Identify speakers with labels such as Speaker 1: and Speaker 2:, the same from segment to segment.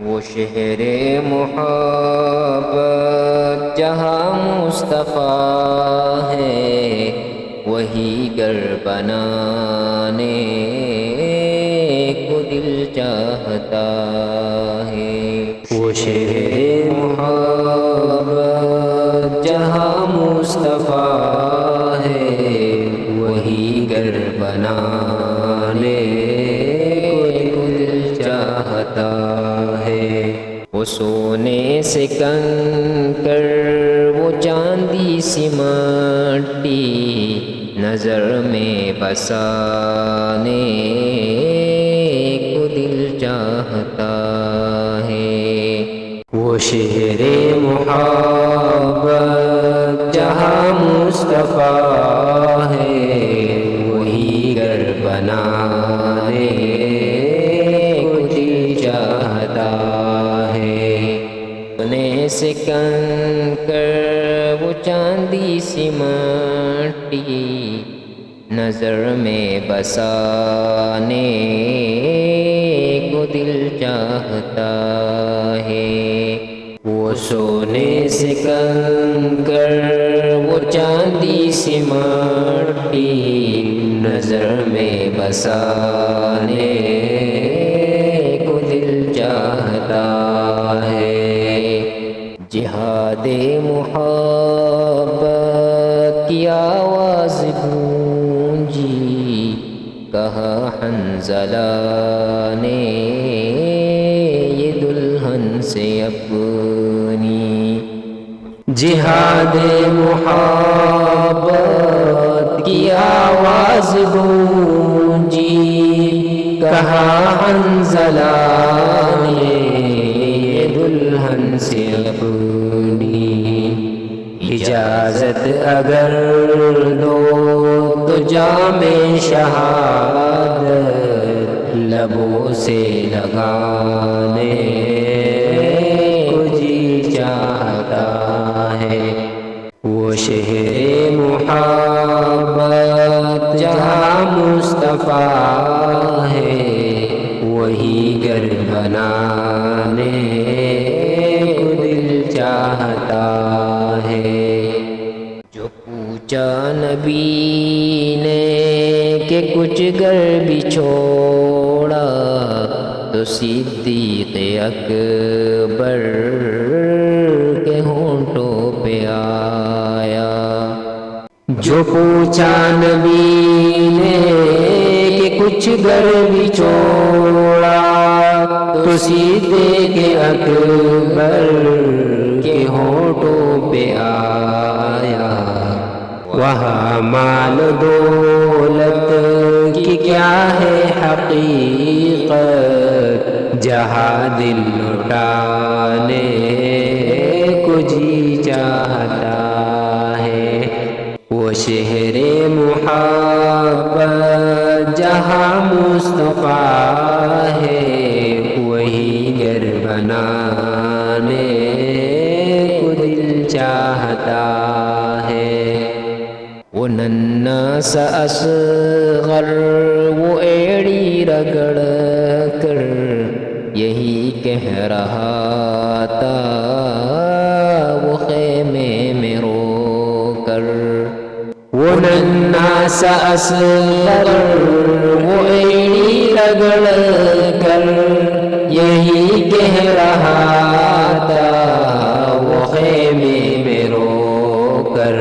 Speaker 1: وہ شہر محبت جہاں مصطفیٰ ہے، وہی گھر بنانے کو دل چاہتا ہے۔ وہ شہر محبت جہاں مصطفیٰ ہے، وہی گھر بنانے کو دل چاہتا ہے۔ وہ سونے سے کنکر، وہ چاندی سی مٹی، نظر میں بسانے کو دل چاہتا ہے۔ وہ شہر محبت جہاں مصطفیٰ ہے، وہی گھر بنانے کو دل چاہتا ہے۔ سونے سے کنکر، وہ چاندی سی مٹی، نظر میں بسانے کو دل چاہتا ہے۔ وہ سونے سے کنکر، وہ چاندی سی مٹی، نظر میں بسانے کو دل چاہتا ہے۔ جہاد محبت کی آواز گونجی، کہا حنظلہ نے یہ دلہن سے اپنی۔ جہاد محبت کی آواز گونجی، کہا حنظلہ نے یہ دلہن سے اپنی۔ اجازت اگر دو تو جام شہادت لبوں سے لگانے کو جی چاہتا ہے۔ وہ شہر محبت جہاں مصطفیٰ ہے، وہی گھر بنانے کو دل چاہتا ہے۔ جو پوچھا نبی نے کہ کچھ گھر بھی چھوڑا، تو صدیق اکبر کے ہونٹوں پہ آیا۔ جو پوچھا نبی نے کہ کچھ گھر بھی چھوڑا، تو صدیق اکبر کے ہونٹوں پہ آیا۔ وہاں مال دولت کی کیا ہے حقیقت، جہاں دل لٹانے کو جی چاہتا ہے۔ وہ شہر محبت جہاں مصطفیٰ ہے، وہی گھر بنانے کو دل چاہتا ہے۔ وہ ننھا سا اصغر، وہ ایڑی رگڑ کر یہی کہہ رہا تھا، وہ خیمے میں رو کر۔ وہ ننھا سا اصغر، وہ ایڑی رگڑ کر یہی کہہ رہا تھا، وہ خیمے میں رو کر۔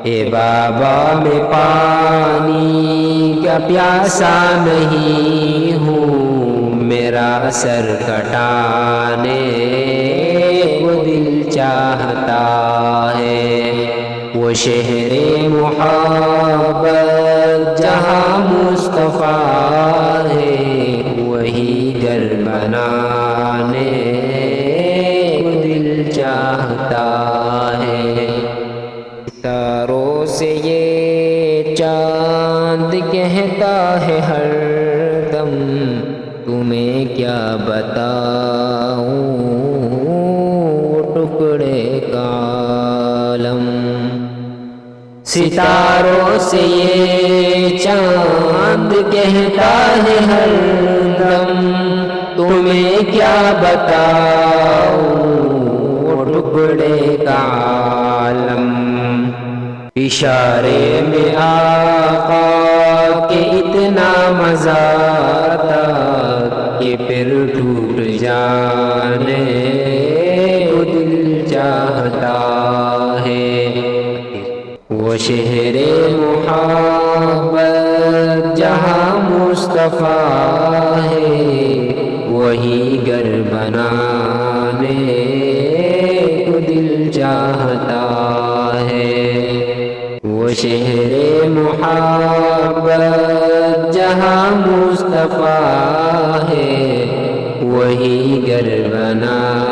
Speaker 1: اے بابا میں پانی کا پیاسا نہیں ہوں، میرا سر کٹانے کو دل چاہتا ہے۔ وہ شہر محبت جہاں مصطفیٰ ہے، وہی گھر بنانے کو دل چاہتا ہے۔ ستاروں سے یہ چاند کہتا ہے ہر دم، تمہیں کیا بتاؤں ٹکڑے کا عالم۔ ستاروں سے یہ چاند کہتا ہے ہر دم، تمہیں تمہیں کیا بتاؤں وہ ٹکڑے کا عالم، اشارے میں آقا کے اتنا مزہ آتا کہ پھر ٹوٹ جانے کو دل چاہتا ہے۔ وہ شہر محبت جہاں مصطفیٰ ہے، وہی گھر بنانے کو دل چاہتا ہے۔ وہ شہر محبت جہاں مصطفیٰ ہے، وہی گھر بنانے